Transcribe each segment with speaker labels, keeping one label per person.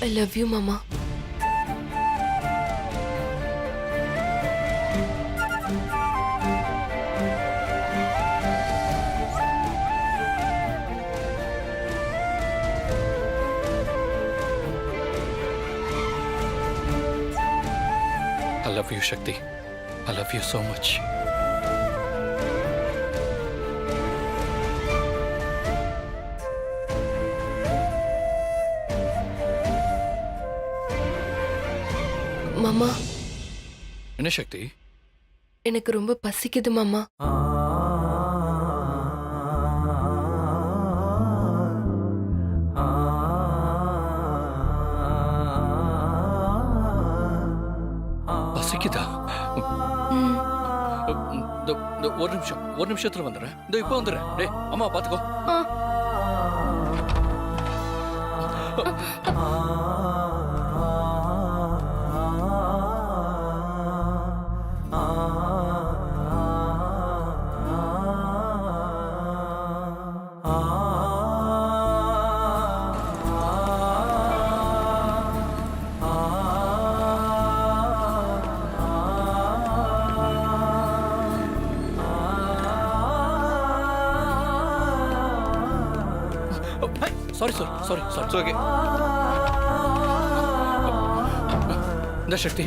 Speaker 1: I love you மாமா.
Speaker 2: I love you, Shakti. I love you so much.
Speaker 1: மாமா,
Speaker 2: என்ன சக்தி?
Speaker 1: எனக்கு ரொம்ப பசிக்குது மாமா.
Speaker 2: பசிக்குதா?
Speaker 1: ம்.
Speaker 2: ஒரு நிமிஷத்துல வந்துடுறேன். இதோ இப்போ வந்துடுறேன். டேய் அம்மா பாத்துக்கோ.
Speaker 1: ஆ.
Speaker 2: Sorry okay. இந்த சக்தி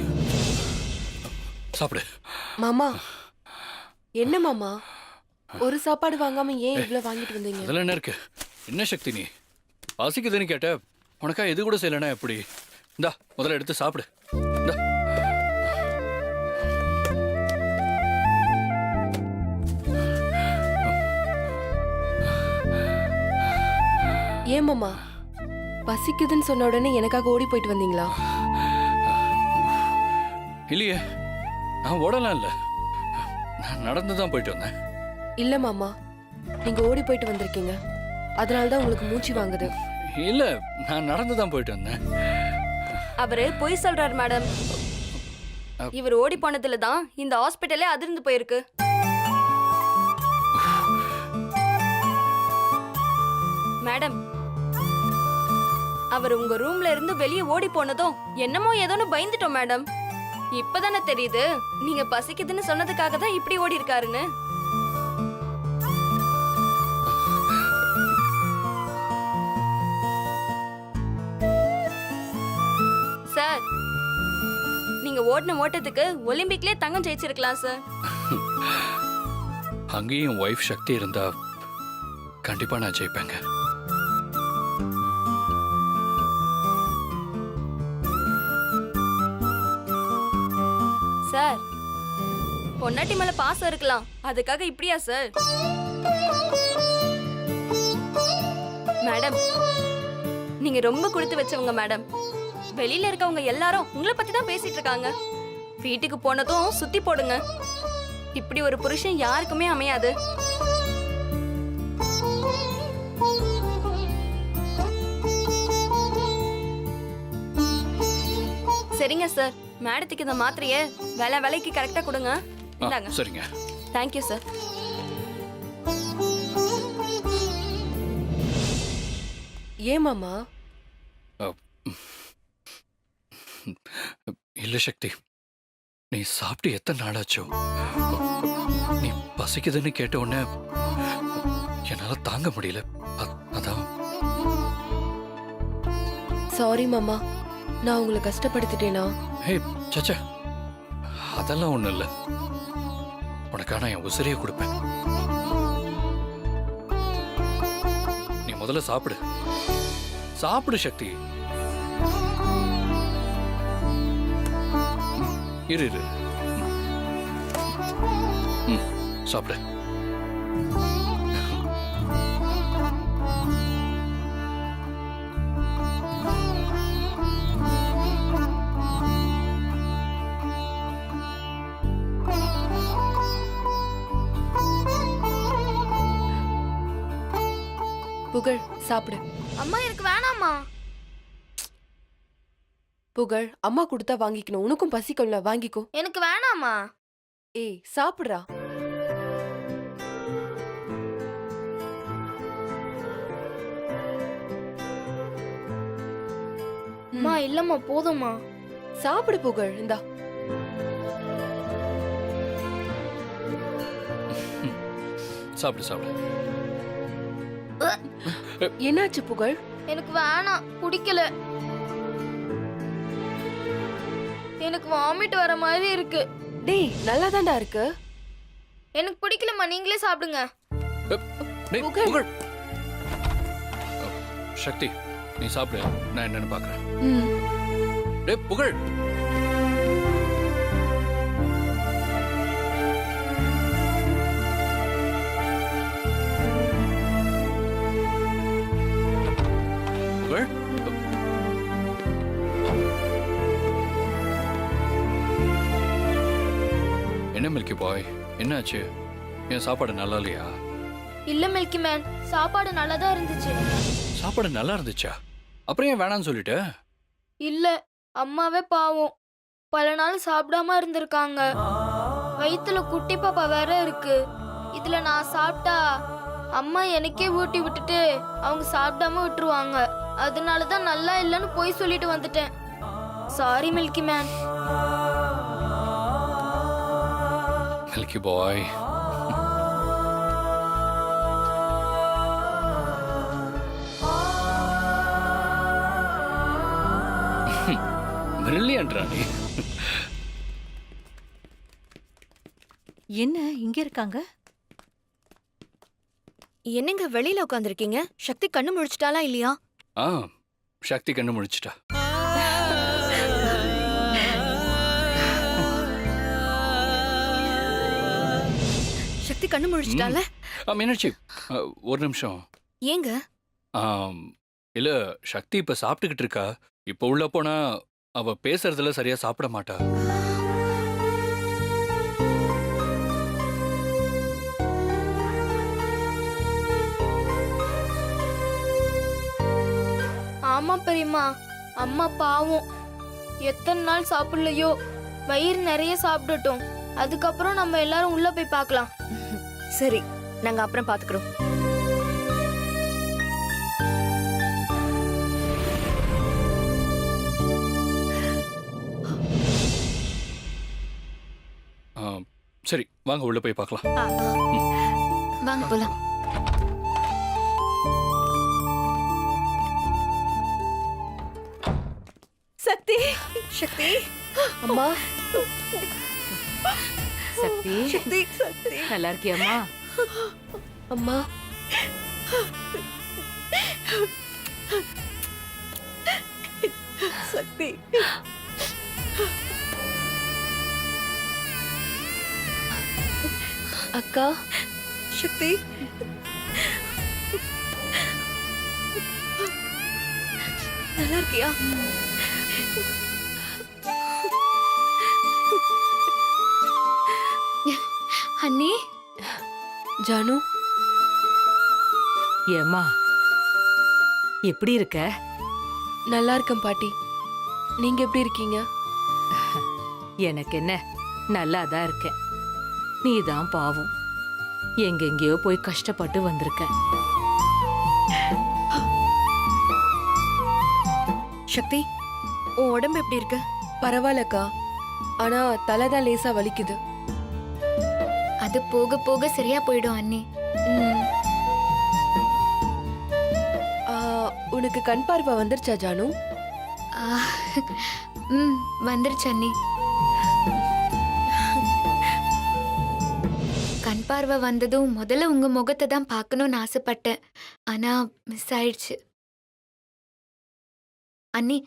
Speaker 2: சாப்பிடு.
Speaker 1: மாமா, என்ன மாமா, ஒரு சாப்பாடு வாங்காம ஏன் இவ்ளோ வாங்கிட்டு வந்தீங்க?
Speaker 2: அதெல்லாம் என்ன இருக்கு? என்ன சக்தி நீ பசிக்குதுன்னு கேட்ட, உனக்கா எது கூட செய்யலனா எப்படி? இந்தா முதல்ல எடுத்து சாப்பிடு. இந்தா.
Speaker 1: ஏன் மாமா, பசிக்குதுன்னு சொன்ன உடனே எனக்காக ஓடி போயிட்டு வந்தீங்களா?
Speaker 2: இல்லையே, நான் ஓடலாம் இல்ல, நான் நடந்துதான் போயிட்டு வந்தேன்.
Speaker 1: இல்ல மாமா, நீங்க ஓடி போயிட்டு வந்திருக்கீங்க, அதனாலதான் உங்களுக்கு மூச்சு வாங்குது.
Speaker 2: இல்ல, நான் நடந்துதான் போயிட்டு வந்தேன்.
Speaker 3: அவரு பொய் சொல்றாரு மேடம். இவர் ஓடி போனதுல தான் இந்த ஹாஸ்பிட்டலே அதிர்ந்து போயிருக்கு. மேடம், அவர் உங்க ரூம்ல இருந்து வெளியே ஓடி போனதும் என்னமோ ஏதோன்னு பயந்துட்டோம் மேடம். இப்பதானே தெரியுது நீங்க பசிக்குதுன்னு சொன்னதுக்காக தான் இப்படி ஓடி இருக்காருன்னு. சார், நீங்க ஓடின ஓட்டத்துக்கு ஒலிம்பிக்லயே தங்கம் ஜெயிச்சிருக்கலாம் சார்.
Speaker 2: அங்கேயும் ஒய்ஃப் சக்தி இருந்தா கண்டிப்பா நான் ஜெயிப்பேங்க.
Speaker 3: சார், பொன்னாட்டி மேல பாசம் இருக்கலாம், அதுக்காக இப்படியா சார்? மேடம், நீங்க ரொம்ப கொடுத்து வச்சவங்க மேடம். வெளியில இருக்கவங்க எல்லாரும் உங்களை பத்தி தான் பேசிட்டு இருக்காங்க. வீட்டுக்கு போனதும் சுத்தி போடுங்க. இப்படி ஒரு புருஷன் யாருக்குமே அமையாது. சரிங்க சார், மேடத்துக்கு இந்த மாத்திரைய வேலைக்கு கரெக்டா கொடுங்க. இந்தாங்க.
Speaker 2: சரிங்க.
Speaker 3: Thank you sir.
Speaker 1: ஏன் மாமா?
Speaker 2: இல்ல சக்தி, நீ சாப்பிட்டு எத்தனை நாளாச்சோ? நீ பசிக்குதுன்னு கேட்ட உடனே என்னால தாங்க முடியல. அதான்.
Speaker 1: சாரி மாமா, நான் உங்களை கஷ்டப்படுத்திட்டேனா?
Speaker 2: ஹே சச்சா, அதெல்லாம் ஒண்ணும் இல்ல. உனக்கான என் உசிரையே கொடுப்பேன். நீ முதல்ல சாப்பிடு. சாப்பிடு சக்தி. இரு இரு. சாப்பிடு.
Speaker 1: புகழ், சாப்பிடு.
Speaker 3: அம்மா எனக்கு வேணாம்மா.
Speaker 1: புகழ், அம்மா கொடுத்தா வாங்கிக்கணும். உனக்கும் பசிக்கும்ல, வாங்கிக்கோ.
Speaker 3: எனக்கு வேணாம்மா.
Speaker 1: ஏய், சாப்பிடுறா.
Speaker 4: அம்மா இல்லம்மா போதும்மா.
Speaker 1: சாப்பிடு புகழ். இந்தா.
Speaker 2: சாப்பிடு சாப்பிடு.
Speaker 1: என்னாச்சு புகழ்?
Speaker 4: எனக்கு வேணாம், பிடிக்கல. எனக்கு வாமிட் வர மாதிரி இருக்கு.
Speaker 1: டேய் நல்லாதான்டா இருக்கு.
Speaker 4: எனக்கு பிடிக்கலம்மா, நீங்களே சாப்பிடுங்க.
Speaker 2: டேய்,
Speaker 1: புகழ்.
Speaker 2: புகழ். சக்தி நீ சாப்பிடு, நான் என்னன்னு பாக்குறேன்.
Speaker 1: ம்.
Speaker 2: டேய் புகழ். புகழ். என்ன மில்கி பாய், என்னாச்சு? என் சாப்பாடு நல்லா இல்லையா?
Speaker 4: இல்ல மில்கி மேன், சாப்பாடு நல்லா தான் இருந்துச்சு.
Speaker 2: சாப்பாடு நல்லா இருந்துச்சா? அப்புறம் ஏன் வேணாம்னு சொல்லிட்ட?
Speaker 4: இல்ல, அம்மாவே பாவம் பல நாள் சாப்பிடாம இருந்திருக்காங்க. வயித்துல குட்டி பாப்பா வேற இருக்கு. இதுல நான் சாப்பிட்டா அம்மா எனக்கே ஊட்டி விட்டுட்டு அவங்க சாப்பிடாம விட்டுருவாங்க. அதனாலதான் நல்லா இல்லைன்னு போய் சொல்லிட்டு வந்துட்டேன். Sorry milky man.
Speaker 2: மில்கி பாய், பிரில்லியன்ட்ரா நீ.
Speaker 5: என்ன இங்க இருக்காங்க?
Speaker 3: என்னங்க வெளியில உட்காந்துருக்கீங்க? சக்தி கண்ணு முழிச்சிட்டாலா இல்லையா?
Speaker 2: ஆ, சக்தி கண்ணு முழிச்சிட்டா.
Speaker 3: சக்தி கண்ணு முழிச்சிட்டால?
Speaker 2: மீனாட்சி, ஒரு நிமிஷம்.
Speaker 3: ஏங்க?
Speaker 2: இல்ல, சக்தி இப்ப சாப்பிட்டுக்கிட்டு இருக்கா. இப்ப உள்ள போனா அவ பேசுறதுல சரியா சாப்பிட மாட்டா.
Speaker 4: ஆமா பெரியம்மா, அம்மா பாவம் எத்தனை நாள் சாப்பிடலையோ. வயிறு நிறைய சாப்பிடட்டும், அதுக்கப்புறம் நம்ம எல்லாரும் உள்ள போய் பார்க்கலாம்.
Speaker 3: சரி, நாங்க அப்புறம் பாத்துக்கிறோம்.
Speaker 2: சரி, வாங்க உள்ள போய் பார்க்கலாம்.
Speaker 3: வாங்க போலாம்.
Speaker 1: சக்தி.
Speaker 3: சக்தி,
Speaker 1: அம்மா.
Speaker 5: சக்தி,
Speaker 1: சக்தி. சக்தி.
Speaker 5: நல்லா இருக்கியாம்மா?
Speaker 1: அம்மா. சக்தி. அக்கா. சக்தி. நல்லா இருக்கியா?
Speaker 4: அண்ணி.
Speaker 1: ஜானு.
Speaker 5: ஏம்மா எப்படி இருக்க?
Speaker 1: நல்லா இருக்கேன் பாட்டி. நீங்க எப்படி இருக்கீங்க?
Speaker 5: எனக்கு என்ன, நல்லாதான் இருக்கேன். நீதான் பாவம், எங்கெங்கேயோ போய் கஷ்டப்பட்டு வந்திருக்க.
Speaker 3: சக்தி, உன் உடம்பு எப்படி இருக்கு?
Speaker 1: பரவாயில்லக்கா, ஆனா தலைதான் லேசா வலிக்குது.
Speaker 4: அது போக போக சரியா போயிடும் அண்ணி.
Speaker 1: ம். உனக்கு கண் பார்வை வந்துருச்சா ஜானு?
Speaker 4: வந்துருச்சு அண்ணி. கண் பார்வை வந்ததும் முதல்ல உங்க முகத்தை தான் பார்க்கணும்னு ஆசைப்பட்டேன். ஆனா மிஸ் ஆயிடுச்சு. அண்ணி,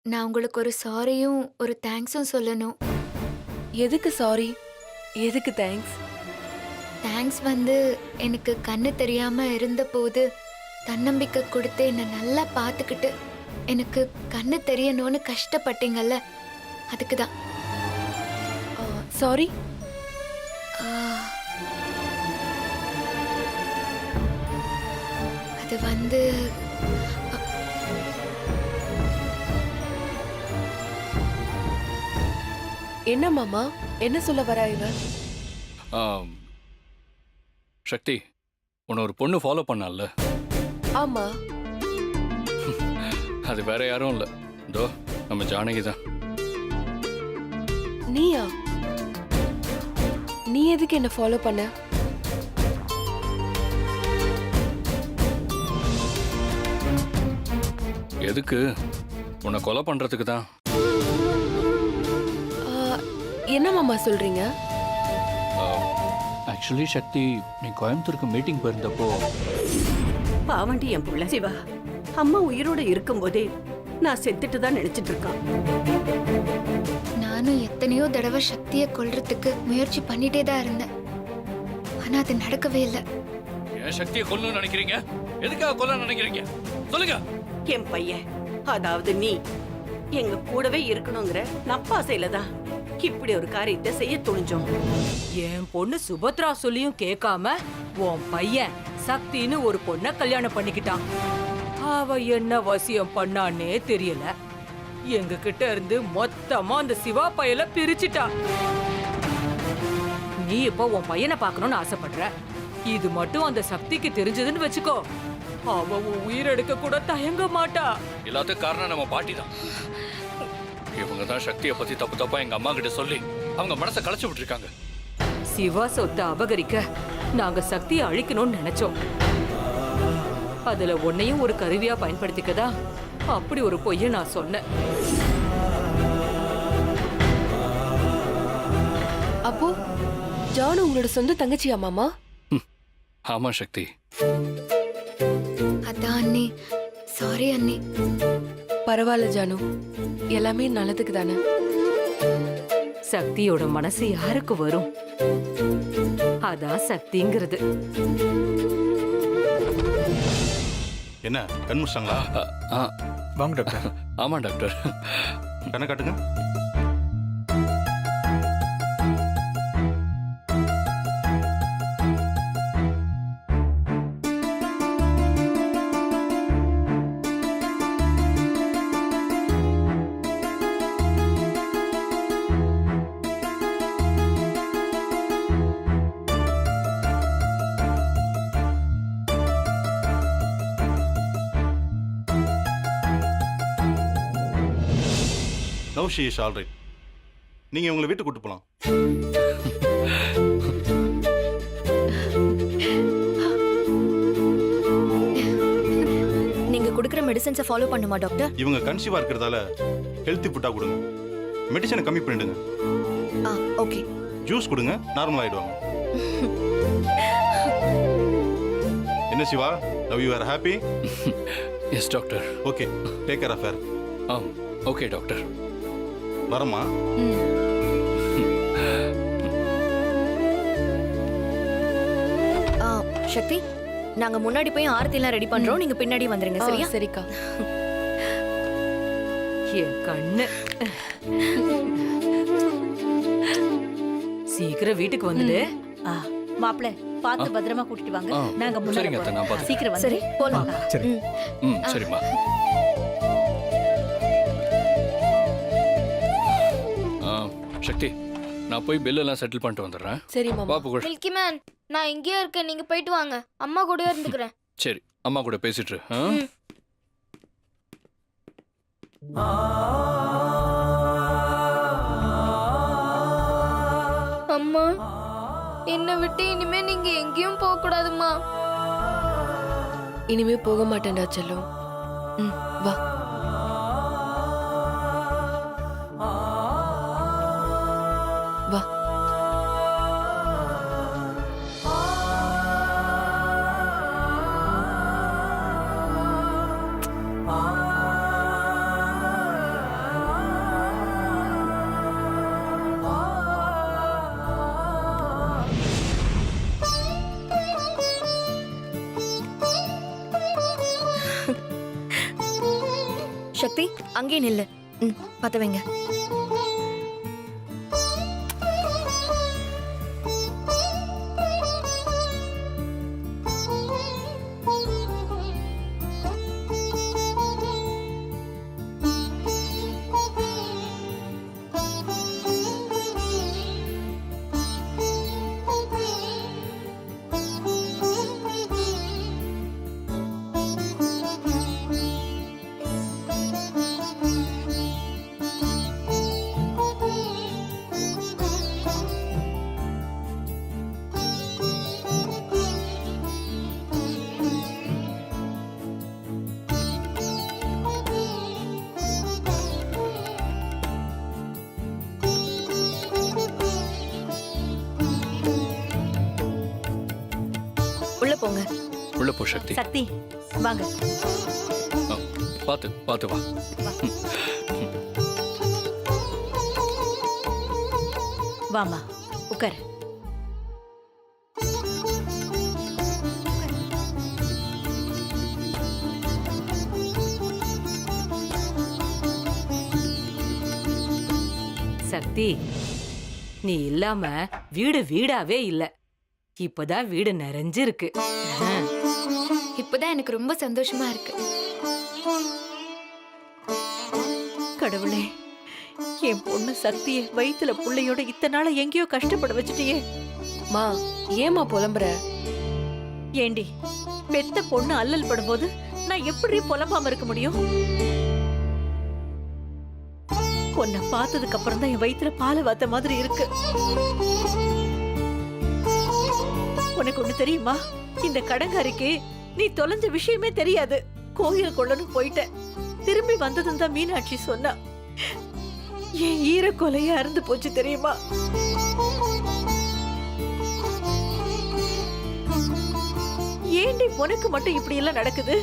Speaker 4: நான் உங்களுக்கு ஒரு சாரியும் ஒரு தேங்க்ஸும் சொல்லணும்.
Speaker 1: எதுக்கு சாரி? எதுக்கு தேங்க்ஸ்?
Speaker 4: தேங்க்ஸ் வந்து எனக்கு கண்ணு தெரியாம இருந்த போது தன்னம்பிக்கை கொடுத்து என்னை நல்லா பார்த்துக்கிட்டு எனக்கு கண்ணு தெரியணும்னு கஷ்டப்பட்டீங்கல்ல, அதுக்கு தான்.
Speaker 1: சாரி.
Speaker 4: அது வந்து
Speaker 1: என்ன மாமா, என்ன சொல்ல வரா இவ?
Speaker 2: சக்தி, உன்னை ஒரு பொண்ணு ஃபாலோ பண்ணால?
Speaker 1: ஆமா.
Speaker 2: அது வேற யாரும் இல்ல, இதோ நம்ம ஜானகி தான்.
Speaker 1: நீயா? நீ எதுக்கு என்ன ஃபாலோ பண்ண?
Speaker 2: எதுக்கு? உன்னை கொலை பண்றதுக்கு தான்.
Speaker 1: ஆ, என்ன மாமா சொல்றீங்க?
Speaker 2: ஆக்சுவலி சக்தி, நீ கோயம்புத்தூருக்கு மீட்டிங் போயிருந்தப்போ
Speaker 6: பாவண்டி என் புள்ள சிவா, அம்மா உயிரோட இருக்கும்போதே நான் செத்துட்டு தான் நினைச்சிட்டு இருக்கான்.
Speaker 7: நானும் எத்தனையோ தடவை சக்தியை கொல்றதுக்கு முயற்சி பண்ணிட்டே தான் இருந்தேன். ஆனா அது நடக்கவே இல்லை.
Speaker 2: ஏன் சக்தியை கொல்லணும்னு நினைக்கிறீங்க? எதுக்காக கொல்ல நினைக்கிறீங்க? சொல்லுங்க.
Speaker 6: என் பையன், அதாவது நீ எங்க கூடவே இருக்கணுங்கிற நப்பாசையில தான் இப்படி ஒரு காரியத்தை செய்ய துணிஞ்சோம்.
Speaker 5: என் பொண்ணு சுபத்ரா சொல்லியும் கேட்காம உன் பையன் சக்தின்னு ஒரு பொண்ண கல்யாணம் பண்ணிக்கிட்டான். அவ என்ன வசியம் பண்ணான்னே தெரியல. எங்க கிட்ட இருந்து மொத்தமா அந்த சிவா பையல பிரிச்சுட்டா. நீ இப்போ உன் பையனை பார்க்கணும்னு ஆசைப்படுற. இது மட்டும் அந்த சக்திக்கு தெரிஞ்சதுன்னு வச்சுக்கோ, அவ உன் உயிரெடுக்க கூட தயங்க மாட்டா.
Speaker 2: எல்லாத்துக்கும் காரணம் நம்ம பாட்டி தான். இவங்க தான் சக்தியை பத்தி தப்பு தப்பா எங்க அம்மா கிட்ட சொல்லி அவங்க மனசை கலைச்சு விட்டுருக்காங்க.
Speaker 5: சிவா சொத்தை அபகரிக்க நாங்க சக்தியை அழிக்கணும்னு நினைச்சோம். அதுல உன்னையும் ஒரு கருவியா பயன்படுத்திக்கதா அப்படி ஒரு பொய்ய நான் சொன்னேன்.
Speaker 1: அப்போ ஜானு உங்களோட சொந்த தங்கச்சியா மாமா?
Speaker 2: ஆமா சக்தி.
Speaker 7: அதான் அண்ணி, சாரி அண்ணி.
Speaker 1: பரவாயில்ல ஜானு, எல்லாமே நல்லதுக்கு தானே.
Speaker 5: சக்தியோட மனசு யாருக்கு வரும்? அதான் சக்திங்கிறது.
Speaker 8: என்ன கண் முடிச்சாங்களா?
Speaker 2: வாங்க டாக்டர். ஆமா டாக்டர்.
Speaker 8: கண்ணை காட்டுங்க. Now she is all right. நீங்க உங்களை வீட்டுக்கு கூட்டு போலாம்.
Speaker 3: நீங்க கொடுக்குற மெடிசன்ஸை ஃபாலோ பண்ணுமா டாக்டர்?
Speaker 8: இவங்க கன்சீவா இருக்கிறதால ஹெல்த்தி ஃபுட்டா கொடுங்க. மெடிசனை கம்மி பண்ணிடுங்க.
Speaker 3: ஓகே.
Speaker 8: ஜூஸ் கொடுங்க, நார்மல் ஆயிடுவாங்க. என்ன Siva, now you are happy?
Speaker 2: Yes doctor.
Speaker 8: Okay, take care of her.
Speaker 2: Okay doctor.
Speaker 8: வரமா?
Speaker 3: சக்தி, நாங்க முன்னாடி போய் ஆரத்திலாம் ரெடி பண்றோம், நீங்க பின்னாடி வந்துருங்க. சரியா?
Speaker 1: சரிக்கா.
Speaker 5: என் கண்ணு. சீக்கிரம் வீட்டுக்கு வந்துடு.
Speaker 6: மாப்பிள்ள பார்த்து பத்திரமா கூட்டிட்டு வாங்க. நாங்க
Speaker 2: சரிங்க அத்தை, நான் பார்த்து.
Speaker 6: சீக்கிரம் வந்து.
Speaker 3: சரி, போலாம்.
Speaker 2: சரிம்மா. சக்தி, நான் போய் பில் எல்லாம் செட்டில் பண்ணிட்டு வந்துடுறேன்.
Speaker 1: சரி மாமா.
Speaker 2: வா புகழ்.
Speaker 4: மில்கி மேன், நான் இங்கேயே இருக்கேன், நீங்க போயிட்டு வாங்க. அம்மா கூடயே இருந்துக்கிறேன்.
Speaker 2: சரி, அம்மா கூட பேசிட்டு இரு.
Speaker 4: அம்மா, என்னை விட்டு இனிமே நீங்க எங்கேயும் போக கூடாதும்மா.
Speaker 1: இனிமே போக மாட்டேன்டா செல்லம். வா. வா.
Speaker 3: சக்தி, அங்கே நில்லு. பத்த வைங்க.
Speaker 7: போங்க.
Speaker 2: உள்ள போ சக்தி.
Speaker 5: சக்தி வாங்க.
Speaker 2: ஆ, பாத்து பாத்து வா.
Speaker 5: வாமா உட்கார். சக்தி, நீ இல்லாம வீடு வீடாவே இல்ல. இப்பதான் வீடு நிறைஞ்சிருக்கு.
Speaker 7: இப்பதான் எனக்கு ரொம்ப சந்தோஷமா இருக்கு.
Speaker 5: கடவுளே, என் பொண்ணு சக்திய வயித்துல புள்ளையோட இத்தனை நாள எங்கேயோ கஷ்டப்பட வச்சுட்டியே.
Speaker 1: மா ஏமா புலம்புற?
Speaker 5: ஏண்டி, பெத்த பொண்ணு அல்லல் படும்போது நான் எப்படி புலம்பாம இருக்க முடியும்? உன்னை பார்த்ததுக்கு அப்புறம் தான் என் வயித்துல பாலை வாத்த மாதிரி இருக்கு. உனக்கு ஒண்ணு தெரியுமா? இந்த கடங்காரிக்கு நீ தொலைஞ்ச விஷயமே தெரியாது. கோயில் கொள்ளன்னு போயிட்ட. திரும்பி வந்ததும் தான் மீனாட்சி சொன்னா, என் ஈர கொலையா இருந்து போச்சு தெரியுமா? ஏண்டி உனக்கு மட்டும் இப்படி எல்லாம் நடக்குது?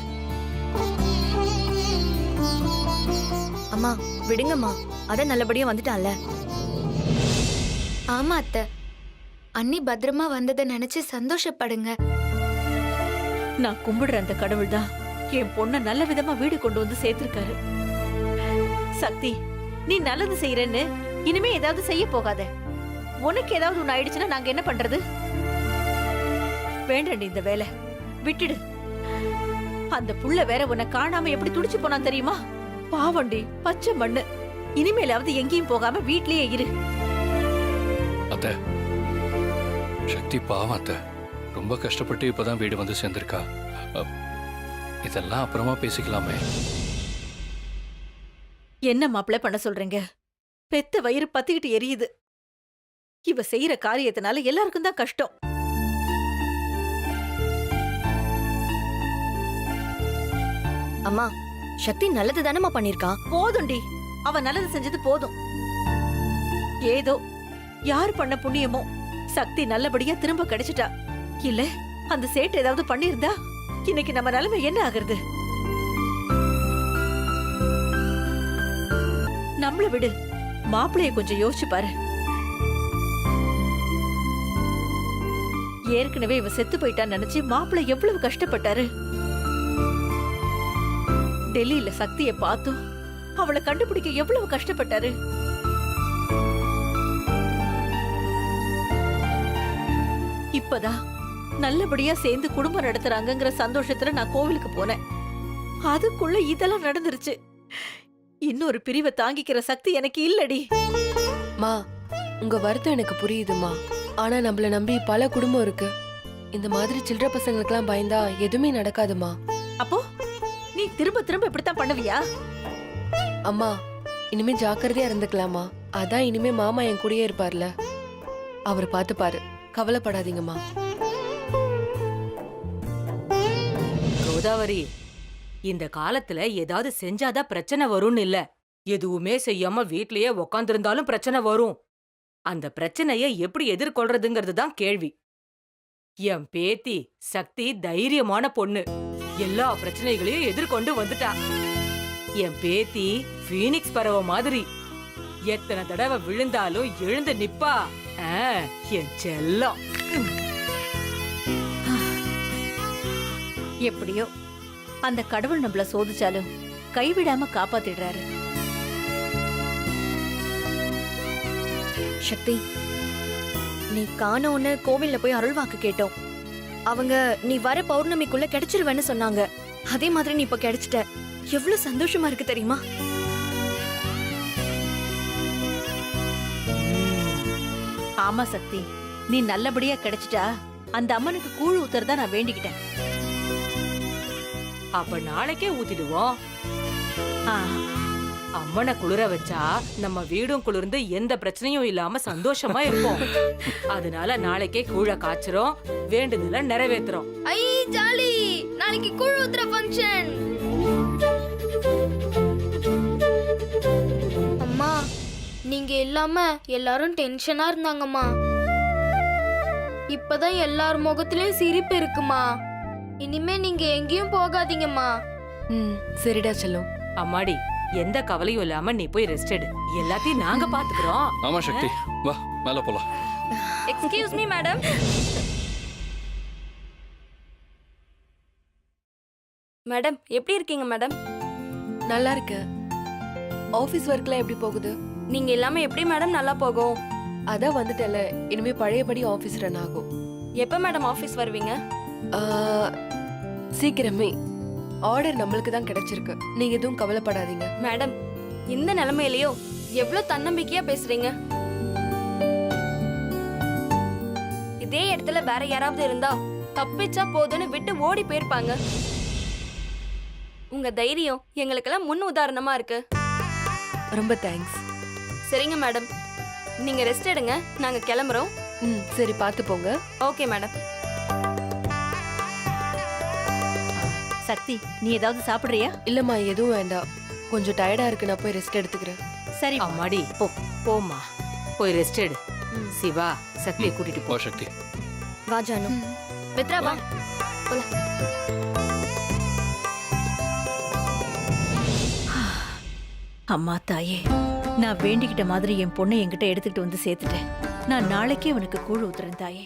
Speaker 3: அம்மா விடுங்கம்மா, அத நல்லபடியா வந்துட்டான்ல.
Speaker 7: ஆமா அத்தை, அண்ணி பத்திரமா வந்ததை நினைச்சு சந்தோஷப்படுங்க.
Speaker 5: நான் கும்பிடுற அந்த கடவுள் தான் என் பொண்ண நல்ல விதமா வீடு கொண்டு வந்து சேர்த்திருக்காரு. சக்தி, நீ நல்லது செய்யறன்னு இனிமே ஏதாவது செய்ய போகாத. உனக்கு ஏதாவது ஒண்ணு ஆயிடுச்சுன்னா நாங்க என்ன பண்றது? வேண்டாண்டி இந்த வேலை விட்டுடு. அந்த புள்ள வேற உன்னை காணாம எப்படி துடிச்சு போனான் தெரியுமா? பாவண்டி, பச்சை மண்ணு. இனிமேலாவது எங்கேயும் போகாம வீட்லயே இரு.
Speaker 2: அத்தை, சக்தி பாவம் அத்தை. ரொம்ப கஷ்டப்பட்டு இப்பதான் வீடு வந்து சேர்ந்திருக்கா. இதெல்லாம் அப்புறமா பேசிக்கலாமே.
Speaker 5: என்ன மாப்பிள்ளை பண்ண சொல்றீங்க? பெத்த வயிறு பத்திக்கிட்டு எரியுது. இவ செய்யற காரியத்தினால எல்லாருக்கும் தான் கஷ்டம்.
Speaker 3: அம்மா, சக்தி நல்லது தானம்மா பண்ணிருக்கான்.
Speaker 5: போதும்டி, அவ நல்லது செஞ்சது போதும். ஏதோ யார் பண்ண புண்ணியமோ சக்தி நல்லபடியா திரும்ப கிடைச்சிட்டா. இல்ல அந்த சேட்டு ஏதாவது பண்ணிருந்தா இன்னைக்கு நம்ம நிலைமை என்ன ஆகுறது? நம்மள விடு, மாப்பிளைய கொஞ்சம் யோசிச்சு பாரு. ஏற்கனவே இவ செத்து போயிட்டான்னு நினைச்சு மாப்பிள்ளை எவ்வளவு கஷ்டப்பட்டாரு. டெல்லியில சக்தியை பார்த்தோம், அவளை கண்டுபிடிக்க எவ்வளவு கஷ்டப்பட்டாரு. இப்பதான் நல்லபடியா சேர்ந்து குடும்பம் நடத்துறாங்கங்கிற சந்தோஷத்துல நான் கோவிலுக்கு போனேன். அதுக்குள்ள இதெல்லாம் நடந்துருச்சு. இன்னொரு பிரிவை தாங்கிக்கிற சக்தி எனக்கு இல்லடி.
Speaker 1: மா உங்க வருத்தம் எனக்கு புரியுதுமா. ஆனா நம்மள நம்பி பல குடும்பம் இருக்கு. இந்த மாதிரி சில்லற பசங்களுக்கெல்லாம் பயந்தா எதுவுமே நடக்காதுமா.
Speaker 5: அப்போ நீ திரும்ப திரும்ப இப்படித்தான் பண்ணுவியா?
Speaker 1: அம்மா இனிமே ஜாக்கிரதையா இருந்துக்கலாமா. அதான் இனிமே மாமா என் கூடயே இருப்பார்ல, அவர் பார்த்துப்பாரு. கவலைப்படாதீங்கம்மா.
Speaker 5: கோதாவரி, இந்த காலத்துல ஏதாவது செஞ்சாதான் பிரச்சனை வரும்னு இல்ல. எதுவுமே செய்யாம வீட்லயே உக்காந்துருந்தாலும் பிரச்சனை வரும். அந்த பிரச்சனைய எப்படி எதிர்கொள்றதுங்கிறது தான் கேள்வி. என் பேத்தி சக்தி தைரியமான பொண்ணு. எல்லா பிரச்சனைகளையும் எதிர்கொண்டு வந்துட்டா. என் பேத்தி பீனிக்ஸ் பறவை மாதிரி. எத்தனை தடவை விழுந்தாலும் எழுந்து நிப்பா. என் செல்லம். எப்படியோ அந்த கடவுள் நம்மள சோதிச்சாலும் கைவிடாம காப்பாத்திடுறாரு.
Speaker 3: சக்தி, நீ காணோன்னு கோவில்ல போய் அருள்வாக்கு கேட்டோம். அவங்க நீ வர பௌர்ணமிக்குள்ள கிடைச்சிருவேன்னு சொன்னாங்க. அதே மாதிரி நீ இப்ப கிடைச்சிட்ட. எவ்வளவு சந்தோஷமா இருக்கு தெரியுமா?
Speaker 5: ஆமா சக்தி, நீ நல்லபடியா கிடைச்சிட்டா அந்த அம்மனுக்கு கூழ் ஊத்துறதா நான் வேண்டிக்கிட்டேன். அப்ப நாளைக்கே ஊத்திடுவோம். அம்மனை குளிர வச்சா நம்ம வீடும் குளிர்ந்து எந்த பிரச்சனையும் இல்லாம சந்தோஷமா இருப்போம். அதனால நாளைக்கே கூழ காய்ச்சறோம், வேண்டுதல நிறைவேத்துறோம்.
Speaker 4: ஐ ஜாலி, நாளைக்கு கூழ் ஊத்துற ஃபங்க்ஷன். அம்மா, நீங்க இல்லாம எல்லாரும் டென்ஷனா இருந்தாங்கம்மா. இப்பதான் எல்லார் முகத்திலயும் சிரிப்பு இருக்குமா. இனிமே நீங்க எங்கேயும் போகாதீங்கம்மா.
Speaker 1: ம் சரிடா செல்லம்.
Speaker 5: அம்மாடி எந்த கவலையும் இல்லாம நீ போய் ரெஸ்ட் எடு. எல்லாத்தையும் நாங்க பாத்துக்கிறோம்.
Speaker 2: ஆமா சக்தி, வா மேல போலாம்.
Speaker 3: Excuse me madam. மேடம் எப்படி இருக்கீங்க மேடம்?
Speaker 1: நல்லா இருக்கு. ஆபீஸ் ஒர்க்லாம் எப்படி போகுது?
Speaker 3: நீங்க இல்லாம எப்படி மேடம் நல்லா போகும்?
Speaker 1: அதான் வந்துட்டல, இனிமே பழையபடி ஆபீஸ் ரன் ஆகும்.
Speaker 3: எப்ப மேடம் ஆபீஸ் வருவீங்க?
Speaker 1: ஆ, சீக்கிரமே. ஆர்டர் நம்மளுக்கு தான் கிடைச்சிருக்கு. நீங்க எதுவும் கவலைப்படாதீங்க.
Speaker 3: மேடம் இந்த நிலைமையிலயோ எவ்வளவு தன்னம்பிக்கையா பேசுறீங்க. இதே இடத்துல வேற யாராவது இருந்தா தப்பிச்சா போதுன்னு விட்டு ஓடி போயிருப்பாங்க. உங்க தைரியம் எங்களுக்கெல்லாம் முன் உதாரணமா இருக்கு.
Speaker 1: ரொம்ப தேங்க்ஸ்.
Speaker 3: சரிங்க மேடம், நீங்க ரெஸ்ட் எடுங்க, நாங்க கிளம்புறோம்.
Speaker 1: ம் சரி, பார்த்து போங்க.
Speaker 3: Okay madam.
Speaker 9: சக்தி, நீ ஏதாவது சாப்பிடுறியா?
Speaker 1: இல்லம்மா, எதுவும் வேண்டாம். கொஞ்சம் டயர்டா இருக்கு, நான் போய் ரெஸ்ட் எடுத்துக்கிறேன்.
Speaker 9: சரி
Speaker 5: அம்மாடி போம்மா, போய் ரெஸ்ட் எடு. சிவா, சக்தியை கூட்டிட்டு போ.
Speaker 2: வா சக்தி.
Speaker 3: வா ஜானு. மித்ரா வா.
Speaker 9: அம்மா தாயே, நான் வேண்டிக்கிட்ட மாதிரி என் பொண்ணை என்கிட்ட எடுத்துக்கிட்டு வந்து சேர்த்துட்டேன். நான் நாளைக்கே உனக்கு கூழ் ஊத்துறேன் தாயே.